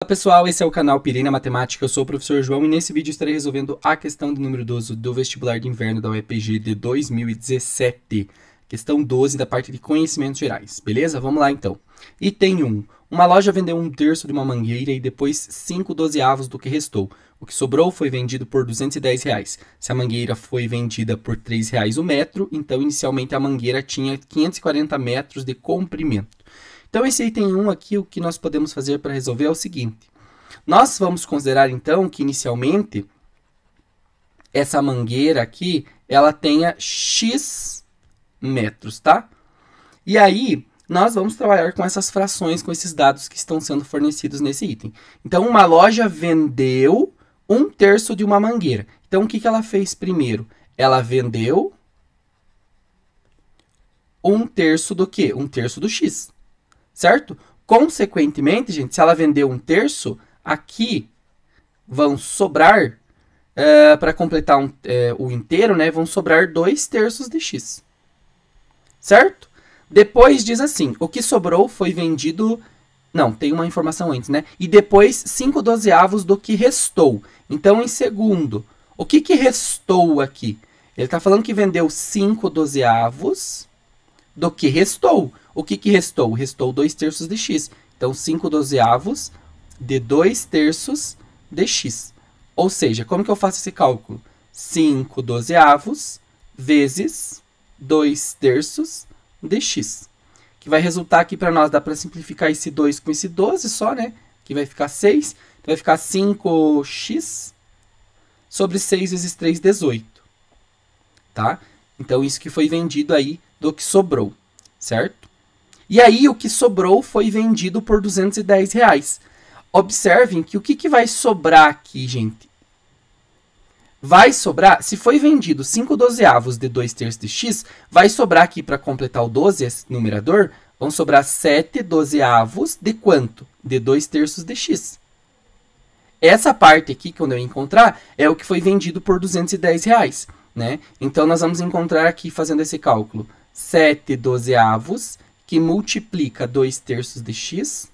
Olá pessoal, esse é o canal Pirei na Matemática, eu sou o professor João e nesse vídeo estarei resolvendo a questão do número 12 do vestibular de inverno da UEPG de 2017. Questão 12 da parte de conhecimentos gerais, beleza? Vamos lá então. Item 1. Uma loja vendeu 1/3 de uma mangueira e depois 5/12 do que restou. O que sobrou foi vendido por R$210. Se a mangueira foi vendida por R$3 o metro, então inicialmente a mangueira tinha 540 metros de comprimento. Então, esse item 1 aqui, o que nós podemos fazer para resolver é o seguinte. Nós vamos considerar, então, que inicialmente essa mangueira aqui, ela tenha X metros, tá? E aí, nós vamos trabalhar com essas frações, com esses dados que estão sendo fornecidos nesse item. Então, uma loja vendeu 1/3 de uma mangueira. Então, o que ela fez primeiro? Ela vendeu 1/3 do quê? 1/3 do X. Certo? Consequentemente, gente, se ela vendeu 1/3, aqui vão sobrar, para completar o inteiro, né, vão sobrar 2/3 de X. Certo? Depois diz assim, o que sobrou foi vendido... Não, tem uma informação antes, né? E depois 5/12 do que restou. Então, em segundo, o que restou aqui? Ele está falando que vendeu 5/12 do que restou. O que restou? Restou 2/3 de x. Então, 5/12 de 2/3 de x. Ou seja, como que eu faço esse cálculo? 5/12 vezes 2/3 de x. Que vai resultar aqui para nós, dá para simplificar esse 2 com esse 12 só, né? Que vai ficar 6. Então, vai ficar 5x sobre 6 vezes 3, 18. Tá? Então, isso que foi vendido aí do que sobrou, certo? E aí, o que sobrou foi vendido por R$210. Observem que o que vai sobrar aqui, gente? Vai sobrar, se foi vendido 5/12 de 2/3 de x, vai sobrar aqui, para completar o 12, esse numerador, vão sobrar 7/12 de quanto? De 2/3 de x. Essa parte aqui, quando eu encontrar, é o que foi vendido por R$210, né? Então, nós vamos encontrar aqui, fazendo esse cálculo, 7/12 que multiplica 2/3 de x,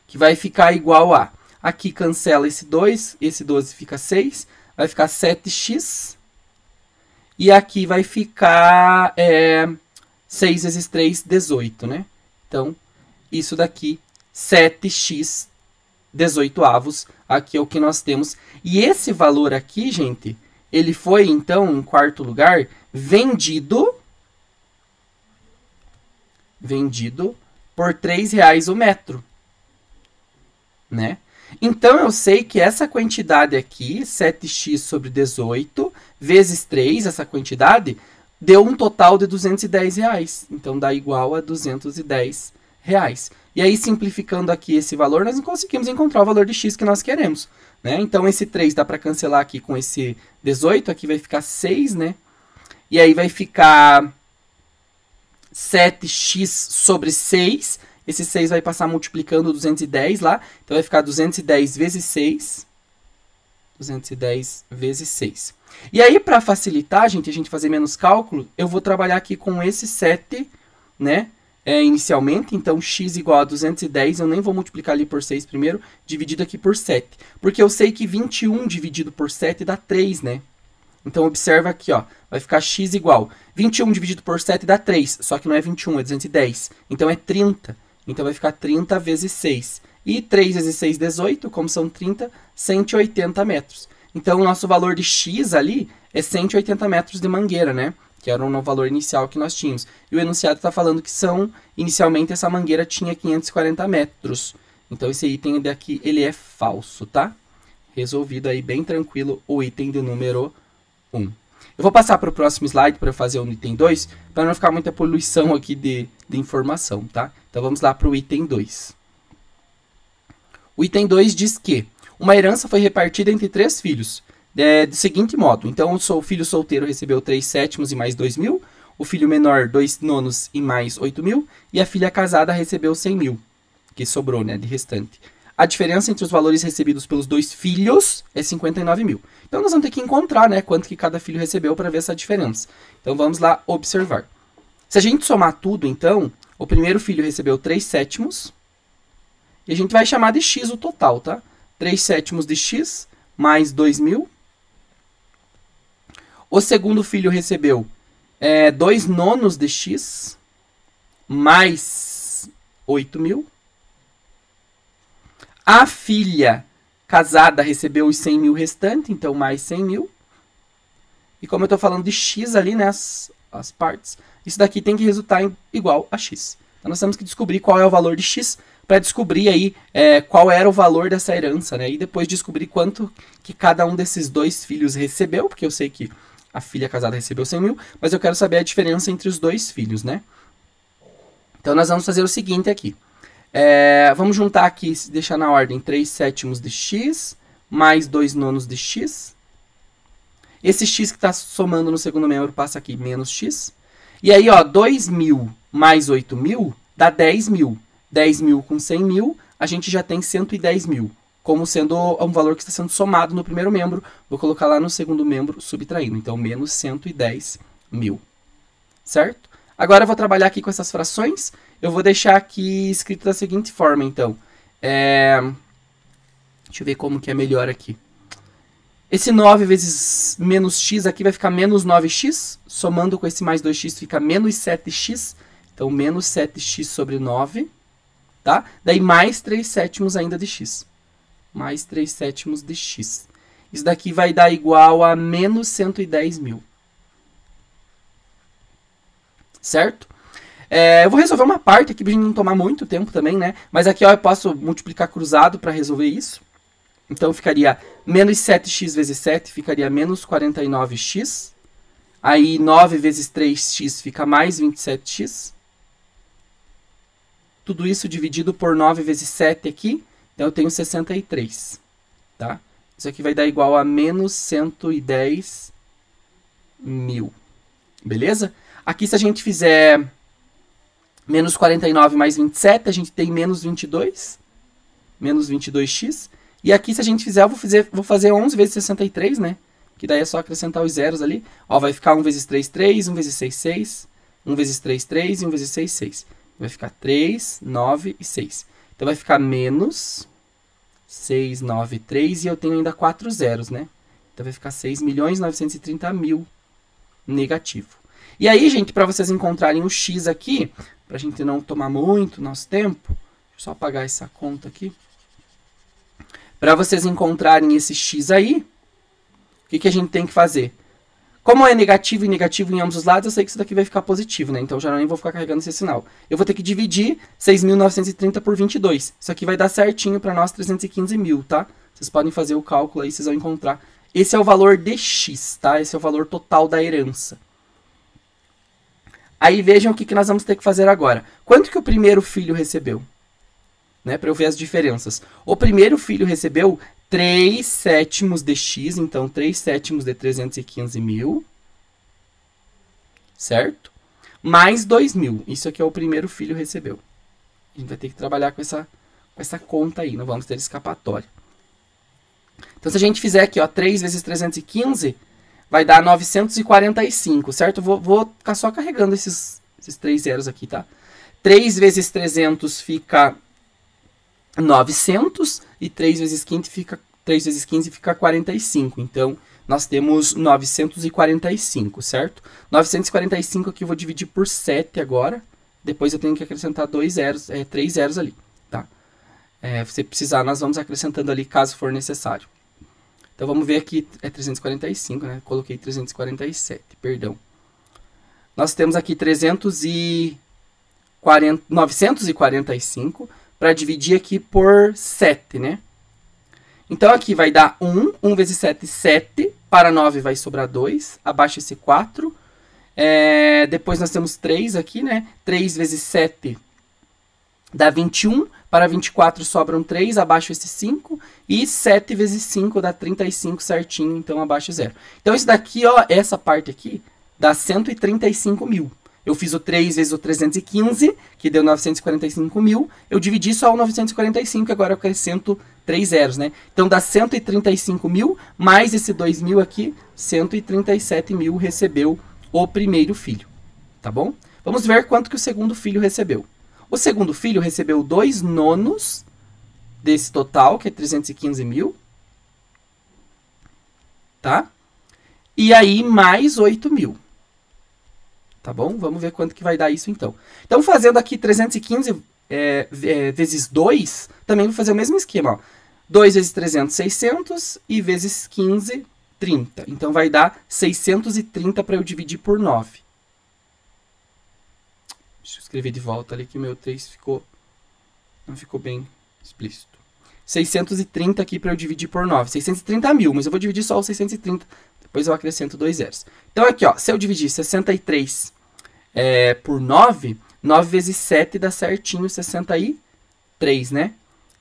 que vai ficar igual a... Aqui cancela esse 2, esse 12 fica 6, vai ficar 7x. E aqui vai ficar 6 vezes 3, 18, né? Então, isso daqui, 7x 18avos, aqui é o que nós temos. E esse valor aqui, gente, ele foi, então, em quarto lugar, vendido por R$3 o metro, né? Então, eu sei que essa quantidade aqui, 7x sobre 18, vezes 3, essa quantidade, deu um total de R$210. Então, dá igual a R$210. E aí, simplificando aqui esse valor, nós conseguimos encontrar o valor de x que nós queremos, né? Então, esse 3 dá para cancelar aqui com esse 18, aqui vai ficar 6, né? E aí, vai ficar 7x sobre 6. Esse 6 vai passar multiplicando 210 lá. Então, vai ficar 210 vezes 6. 210 vezes 6. E aí, para facilitar, a gente fazer menos cálculo, eu vou trabalhar aqui com esse 7, né? Inicialmente. Então, x igual a 210. Eu nem vou multiplicar ali por 6 primeiro, dividido aqui por 7. Porque eu sei que 21 dividido por 7 dá 3, né? Então, observa aqui, ó, vai ficar x igual. 21 dividido por 7 dá 3, só que não é 21, é 210. Então, é 30. Então, vai ficar 30 vezes 6. E 3 vezes 6, 18, como são 30, 180 metros. Então, o nosso valor de x ali é 180 metros de mangueira, né? Que era o valor inicial que nós tínhamos. E o enunciado está falando que inicialmente, essa mangueira tinha 540 metros. Então, esse item daqui, ele é falso, tá? Resolvido aí, bem tranquilo, o item de número 1. Eu vou passar para o próximo slide para eu fazer o item 2, para não ficar muita poluição aqui de informação, tá? Então, vamos lá para o item 2. O item 2 diz que uma herança foi repartida entre 3 filhos, do seguinte modo. Então, o filho solteiro recebeu 3/7 e mais 2.000, o filho menor 2/9 e mais 8.000, e a filha casada recebeu 100.000, que sobrou, né, de restante. A diferença entre os valores recebidos pelos 2 filhos é 59.000. Então, nós vamos ter que encontrar, né, quanto que cada filho recebeu para ver essa diferença. Então, vamos lá observar. Se a gente somar tudo, então, o primeiro filho recebeu 3/7 E a gente vai chamar de x o total, tá? 3/7 de x mais 2.000. O segundo filho recebeu 2/9 de x mais 8.000. A filha casada recebeu os 100.000 restantes, então mais 100.000. E como eu estou falando de x ali, né, as partes, isso daqui tem que resultar igual a x. Então nós temos que descobrir qual é o valor de x para descobrir aí qual era o valor dessa herança, né? E depois descobrir quanto que cada um desses dois filhos recebeu, porque eu sei que a filha casada recebeu 100.000, mas eu quero saber a diferença entre os dois filhos, né? Então nós vamos fazer o seguinte aqui. Vamos juntar aqui, deixar na ordem 3/7 de x mais 2/9 de x. Esse x que está somando no segundo membro passa aqui, menos x. E aí, ó, 2.000 mais 8.000 dá 10.000. 10.000 com 100.000, a gente já tem 110.000. Como sendo um valor que está sendo somado no primeiro membro. Vou colocar lá no segundo membro, subtraindo. Então, menos 110.000. Certo? Agora eu vou trabalhar aqui com essas frações. Eu vou deixar aqui escrito da seguinte forma, então. Deixa eu ver como que é melhor aqui. Esse 9 vezes menos x aqui vai ficar menos 9x. Somando com esse mais 2x fica menos 7x. Então, menos 7x sobre 9. Tá? Daí mais 3/7 ainda de x. Mais 3/7 de x. Isso daqui vai dar igual a menos 110.000. Certo? Eu vou resolver uma parte aqui para a gente não tomar muito tempo também, né? Mas aqui ó, eu posso multiplicar cruzado para resolver isso. Então ficaria menos 7x vezes 7 ficaria menos 49x. Aí 9 vezes 3x fica mais 27x. Tudo isso dividido por 9 vezes 7 aqui. Então eu tenho 63. Tá? Isso aqui vai dar igual a menos 110.000. Beleza? Aqui se a gente fizer menos 49 mais 27, a gente tem menos 22. Menos 22x. E aqui, se a gente fizer, eu vou fazer 11 vezes 63, né? Que daí é só acrescentar os zeros ali. Ó, vai ficar 1 vezes 3, 3, 1 vezes 6, 6. 1 vezes 3, 3 e 1 vezes 6, 6. Vai ficar 3, 9 e 6. Então, vai ficar menos 6, 9, 3. E eu tenho ainda 4 zeros, né? Então, vai ficar 6.930.000 negativo. E aí, gente, para vocês encontrarem o x aqui, para a gente não tomar muito nosso tempo, deixa eu só apagar essa conta aqui. Para vocês encontrarem esse x aí, o que a gente tem que fazer? Como é negativo e negativo em ambos os lados, eu sei que isso daqui vai ficar positivo, né? Então, já nem vou ficar carregando esse sinal. Eu vou ter que dividir 6.930 por 22. Isso aqui vai dar certinho para nós 315.000, tá? Vocês podem fazer o cálculo aí, vocês vão encontrar. Esse é o valor de x, tá? Esse é o valor total da herança. Aí, vejam o que nós vamos ter que fazer agora. Quanto que o primeiro filho recebeu? Né, para eu ver as diferenças. O primeiro filho recebeu 3/7 de x, então 3/7 de 315.000, certo? Mais 2.000, isso aqui é o primeiro filho recebeu. A gente vai ter que trabalhar com essa conta aí, não vamos ter escapatória. Então, se a gente fizer aqui, ó, 3 vezes 315, vai dar 945, certo? Vou ficar só carregando esses 3 zeros aqui, tá? 3 vezes 300 fica 900 e 3 vezes 15 fica 45. Então, nós temos 945, certo? 945 aqui eu vou dividir por 7 agora. Depois eu tenho que acrescentar 2 zeros, 3 zeros ali, tá? Se precisar, nós vamos acrescentando ali caso for necessário. Então, vamos ver aqui, é 345, né? Coloquei 347, perdão. Nós temos aqui 945 para dividir aqui por 7, né? Então, aqui vai dar 1. 1 vezes 7, 7. Para 9 vai sobrar 2. Abaixo esse 4. Depois nós temos 3 aqui, né? 3 vezes 7 dá 21. Para 24 sobram 3. Abaixo esse 5. E 7 vezes 5 dá 35 certinho. Então, abaixo 0. Então, isso daqui, ó, essa parte aqui, dá 135.000. Eu fiz o 3 vezes o 315, que deu 945.000. Eu dividi só o 945, agora eu acrescento 3 zeros, né? Então, dá 135.000, mais esse 2.000 aqui, 137.000 recebeu o primeiro filho, tá bom? Vamos ver quanto que o segundo filho recebeu. O segundo filho recebeu 2/9 desse total, que é 315 mil. Tá? E aí, mais 8 mil. Tá bom? Vamos ver quanto que vai dar isso, então. Então, fazendo aqui 315 vezes 2, também vou fazer o mesmo esquema, ó. 2 vezes 300, 600, e vezes 15, 30. Então, vai dar 630 para eu dividir por 9. Deixa eu escrever de volta ali, que o meu 3 não ficou bem explícito. 630 aqui para eu dividir por 9. 630 mil, mas eu vou dividir só os 630. Depois eu acrescento 2 zeros. Então, aqui, ó, se eu dividir 63 por 9, 9 vezes 7 dá certinho 63, né?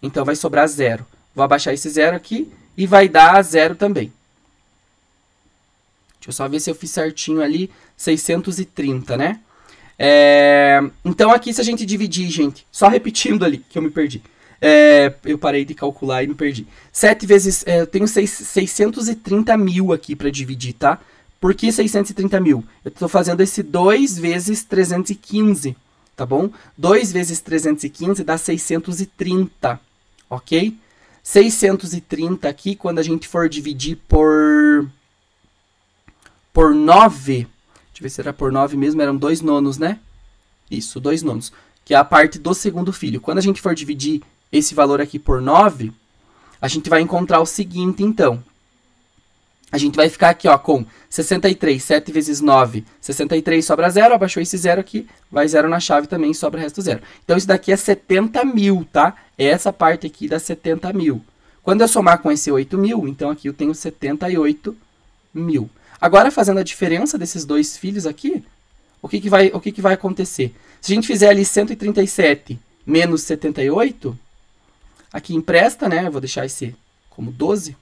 Então, vai sobrar 0. Vou abaixar esse 0 aqui e vai dar 0 também. Deixa eu só ver se eu fiz certinho ali, 630, né? Então, aqui, se a gente dividir, gente, só repetindo ali, que eu me perdi. Eu parei de calcular e me perdi. 7 vezes... eu tenho 630 mil aqui para dividir, tá? Por que 630 mil? Eu estou fazendo esse 2 vezes 315, tá bom? 2 vezes 315 dá 630, ok? 630 aqui, quando a gente for dividir por 9... Deixa eu ver se era por 9 mesmo, eram 2 nonos, né? Isso, 2 nonos, que é a parte do segundo filho. Quando a gente for dividir esse valor aqui por 9, a gente vai encontrar o seguinte, então. A gente vai ficar aqui, ó, com 63, 7 vezes 9, 63 sobra 0, abaixou esse 0 aqui, vai 0 na chave também, sobra o resto 0. Então, isso daqui é 70 mil, tá? Essa parte aqui dá 70 mil. Quando eu somar com esse 8 mil, então aqui eu tenho 78 mil. Agora, fazendo a diferença desses dois filhos aqui, o que vai acontecer? Se a gente fizer ali 137 menos 78... Aqui empresta, né? Eu vou deixar esse como 12.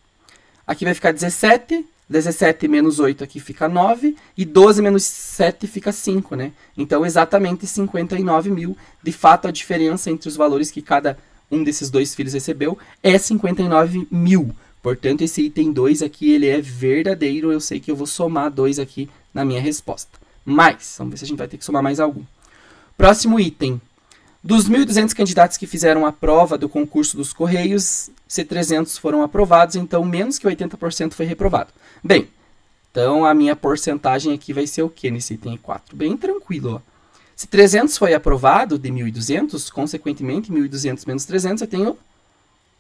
Aqui vai ficar 17. 17 menos 8 aqui fica 9. E 12 menos 7 fica 5, né? Então, exatamente 59 mil. De fato, a diferença entre os valores que cada um desses dois filhos recebeu é 59 mil. Portanto, esse item 2 aqui, ele é verdadeiro. Eu sei que eu vou somar 2 aqui na minha resposta. Mas, vamos ver se a gente vai ter que somar mais algum. Próximo item. Dos 1.200 candidatos que fizeram a prova do concurso dos Correios, se 300 foram aprovados, então menos que 80% foi reprovado. Bem, então a minha porcentagem aqui vai ser o quê nesse item 4? Bem tranquilo, ó. Se 300 foi aprovado de 1.200, consequentemente, 1.200 menos 300, eu tenho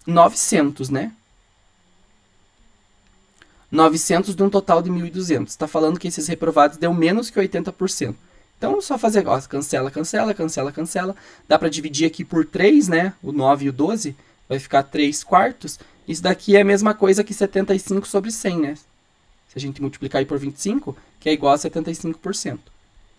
900, né? 900 de um total de 1.200. Está falando que esses reprovados deu menos que 80%. Então, só fazer, ó, cancela, cancela, cancela, cancela. Dá para dividir aqui por 3, né? O 9 e o 12. Vai ficar 3 quartos. Isso daqui é a mesma coisa que 75 sobre 100, né? Se a gente multiplicar aí por 25, que é igual a 75%.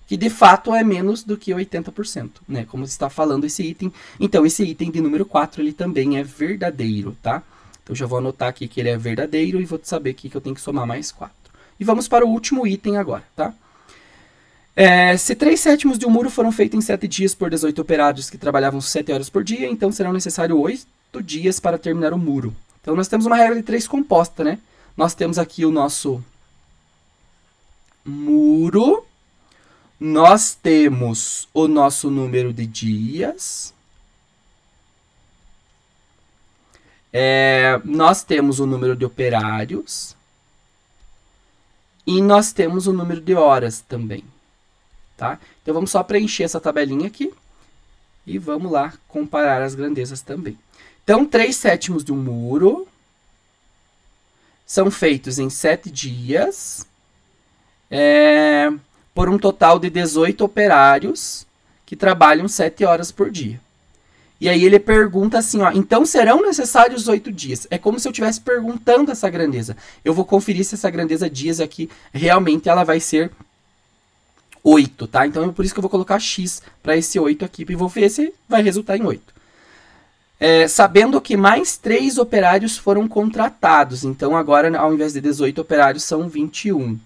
Que, de fato, é menos do que 80%, né? Como está falando esse item. Então, esse item de número 4, ele também é verdadeiro, tá? Então, já vou anotar aqui que ele é verdadeiro e vou saber aqui que eu tenho que somar mais 4. E vamos para o último item agora, tá? Se 3/7 de um muro foram feitos em 7 dias por 18 operários que trabalhavam 7 horas por dia, então serão necessários 8 dias para terminar o muro. Então, nós temos uma regra de 3 composta, né? Nós temos aqui o nosso muro, nós temos o nosso número de dias, nós temos o número de operários e nós temos o número de horas também. Tá? Então, vamos só preencher essa tabelinha aqui e vamos lá comparar as grandezas também. Então, 3/7 de um muro são feitos em 7 dias por um total de 18 operários que trabalham 7 horas por dia. E aí ele pergunta assim, ó, então serão necessários 8 dias. É como se eu estivesse perguntando essa grandeza. Eu vou conferir se essa grandeza dias aqui realmente ela vai ser 8, tá? Então, é por isso que eu vou colocar X para esse 8 aqui, e vou ver se vai resultar em 8. Sabendo que mais 3 operários foram contratados. Então, agora, ao invés de 18 operários, são 21.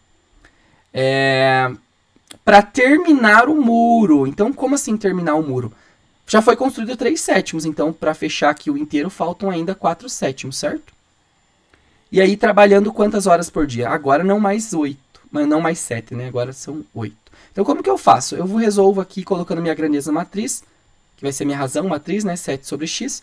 Para terminar o muro. Então, como assim terminar o muro? Já foi construído 3/7, então, para fechar aqui o inteiro, faltam ainda 4/7, certo? E aí, trabalhando quantas horas por dia? Agora, não mais 8, mas não mais 7, né? Agora são 8. Então, como que eu faço? Eu resolvo aqui colocando minha grandeza matriz, que vai ser minha razão matriz, né? 7 sobre x.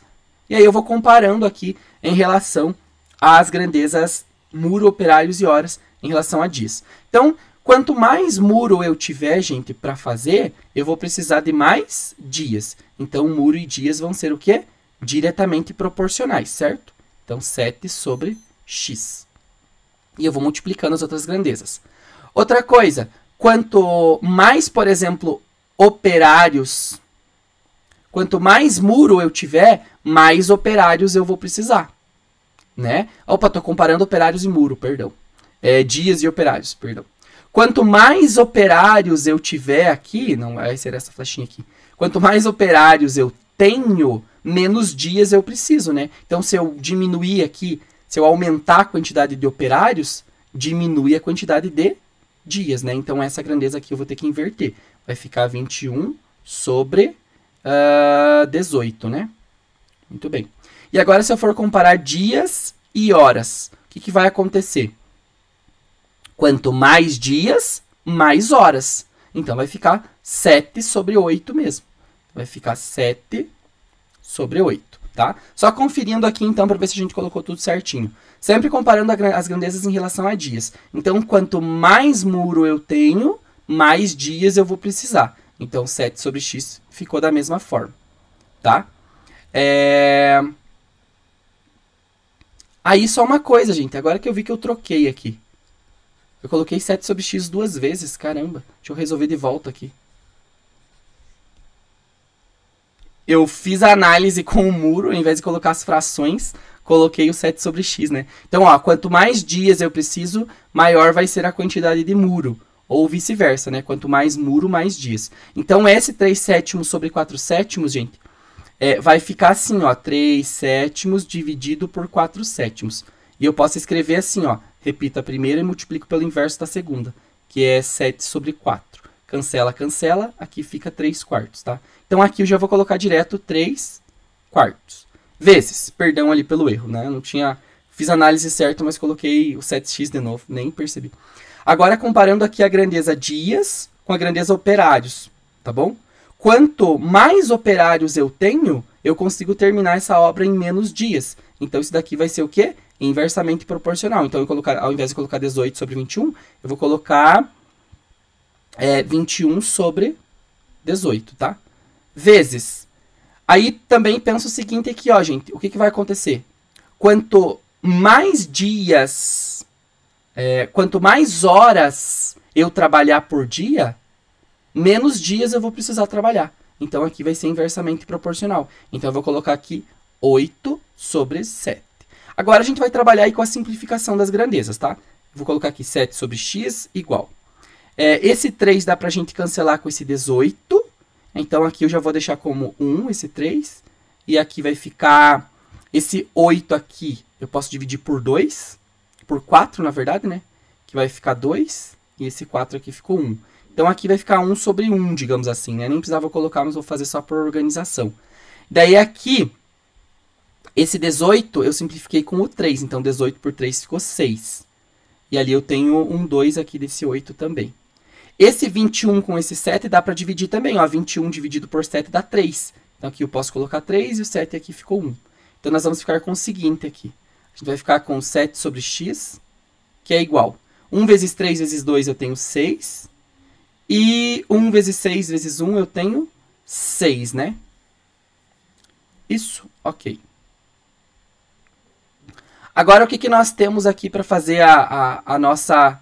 E aí eu vou comparando aqui em relação às grandezas muro, operários e horas em relação a dias. Então, quanto mais muro eu tiver, gente, para fazer, eu vou precisar de mais dias. Então, muro e dias vão ser o quê? Diretamente proporcionais, certo? Então, 7 sobre x. E eu vou multiplicando as outras grandezas. Outra coisa, quanto mais, por exemplo, operários, quanto mais muro eu tiver, mais operários eu vou precisar, né? Opa, estou comparando operários e muro, perdão. Dias e operários, perdão. Quanto mais operários eu tiver aqui, não vai ser essa flechinha aqui. Quanto mais operários eu tenho, menos dias eu preciso, né? Então, se eu diminuir aqui, se eu aumentar a quantidade de operários, diminui a quantidade de dias, né? Então, essa grandeza aqui eu vou ter que inverter. Vai ficar 21 sobre 18, né? Muito bem. E agora, se eu for comparar dias e horas, o que vai acontecer? Quanto mais dias, mais horas. Então, vai ficar 7 sobre 8 mesmo. Vai ficar 7 sobre 8, tá? Só conferindo aqui, então, para ver se a gente colocou tudo certinho. Sempre comparando as grandezas em relação a dias. Então, quanto mais muro eu tenho, mais dias eu vou precisar. Então, 7 sobre x ficou da mesma forma, tá? Aí, só uma coisa, gente. Agora que eu vi que eu troquei aqui. Eu coloquei 7 sobre x 2 vezes. Caramba. Deixa eu resolver de volta aqui. Eu fiz a análise com o muro, ao invés de colocar as frações, coloquei o 7 sobre x, né? Então, ó, quanto mais dias eu preciso, maior vai ser a quantidade de muro. Ou vice-versa, né? Quanto mais muro, mais dias. Então, esse 3 sétimos sobre 4 sétimos, gente, vai ficar assim, ó. 3 sétimos dividido por 4 sétimos. E eu posso escrever assim, ó. Repito a primeira e multiplico pelo inverso da segunda, que é 7 sobre 4. Cancela, cancela. Aqui fica 3 quartos, tá? Então, aqui eu já vou colocar direto 3 quartos. Vezes. Perdão ali pelo erro, né? Eu não tinha... Fiz a análise certa, mas coloquei o 7x de novo. Nem percebi. Agora, comparando aqui a grandeza dias com a grandeza operários, tá bom? Quanto mais operários eu tenho, eu consigo terminar essa obra em menos dias. Então, isso daqui vai ser o quê? Inversamente proporcional. Então, ao invés de colocar 18 sobre 21, eu vou colocar 21 sobre 18, tá? Vezes. Aí, também penso o seguinte aqui, ó, gente. O que vai acontecer? Quanto mais dias, quanto mais horas eu trabalhar por dia, menos dias eu vou precisar trabalhar. Então, aqui vai ser inversamente proporcional. Então, eu vou colocar aqui 8 sobre 7. Agora, a gente vai trabalhar aí com a simplificação das grandezas, tá? Vou colocar aqui 7 sobre x igual. Esse 3 dá pra gente cancelar com esse 18. Então, aqui eu já vou deixar como 1, esse 3. E aqui vai ficar... Esse 8 aqui, eu posso dividir por 2. Por 4, na verdade, né? Que vai ficar 2. E esse 4 aqui ficou 1. Então, aqui vai ficar 1 sobre 1, digamos assim, né? Nem precisava colocar, mas vou fazer só por organização. Daí, aqui... Esse 18 eu simplifiquei com o 3, então 18 por 3 ficou 6. E ali eu tenho um 2 aqui desse 8 também. Esse 21 com esse 7 dá para dividir também, ó, 21 dividido por 7 dá 3. Então aqui eu posso colocar 3 e o 7 aqui ficou 1. Então nós vamos ficar com o seguinte aqui. A gente vai ficar com 7 sobre x, que é igual. 1 vezes 3 vezes 2 eu tenho 6. E 1 vezes 6 vezes 1 eu tenho 6, né? Isso, ok. Agora, o que nós temos aqui para fazer a nossa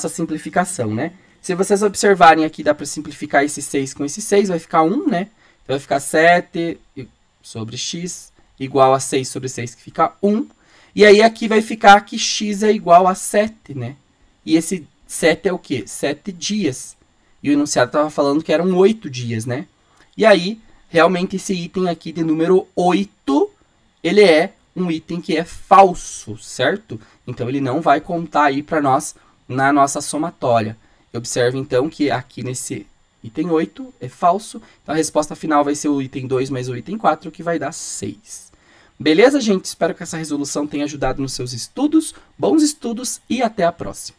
simplificação, né? Se vocês observarem aqui, dá para simplificar esse 6 com esse 6, vai ficar 1, né? Então, vai ficar 7 sobre x igual a 6 sobre 6, que fica 1. E aí, aqui vai ficar que x é igual a 7, né? E esse 7 é o quê? 7 dias. E o enunciado estava falando que eram 8 dias, né? E aí, realmente, esse item aqui de número 8, ele é um item que é falso, certo? Então, ele não vai contar aí para nós na nossa somatória. Observe, então, que aqui nesse item 8 é falso. Então, a resposta final vai ser o item 2 mais o item 4, que vai dar 6. Beleza, gente? Espero que essa resolução tenha ajudado nos seus estudos. Bons estudos e até a próxima.